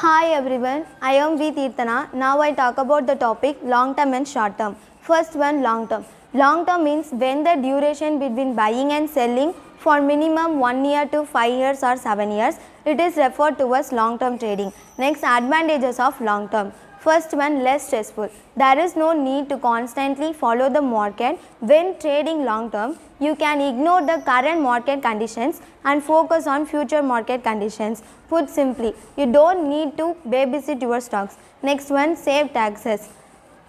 Hi everyone, I am V. Tirthana. Now I talk about the topic long term and short term. First one, long term. Long term means when the duration between buying and selling for minimum 1 year to 5 years or 7 years, it is referred to as long term trading. Next, advantages of long term. First one, less stressful. There is no need to constantly follow the market. When trading long term, you can ignore the current market conditions and focus on future market conditions. Put simply, you don't need to babysit your stocks. Next one, save taxes.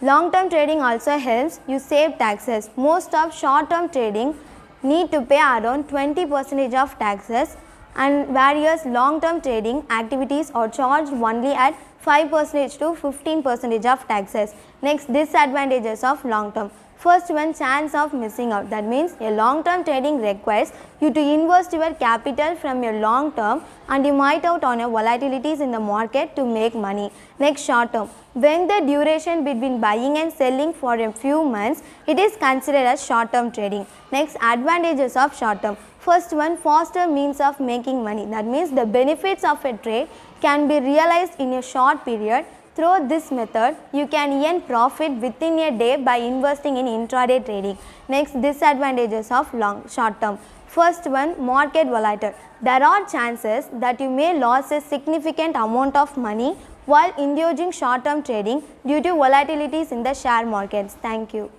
Long term trading also helps you save taxes. Most of short term trading need to pay around 20% of taxes, and various long term trading activities are charged only at 5% to 15% of taxes. Next, disadvantages of long term. First one, chance of missing out. That means a long term trading requires you to invest your capital from your long term, and you might out on your volatilities in the market to make money. Next, short term. When the duration between buying and selling for a few months, it is considered as short term trading. Next, advantages of short term. First one, faster means of making money. That means the benefits of a trade can be realized in a short period. Through this method, you can earn profit within a day by investing in intraday trading. Next, disadvantages of short term. First one, market volatile. There are chances that you may lose a significant amount of money while indulging short term trading due to volatilities in the share markets. Thank you.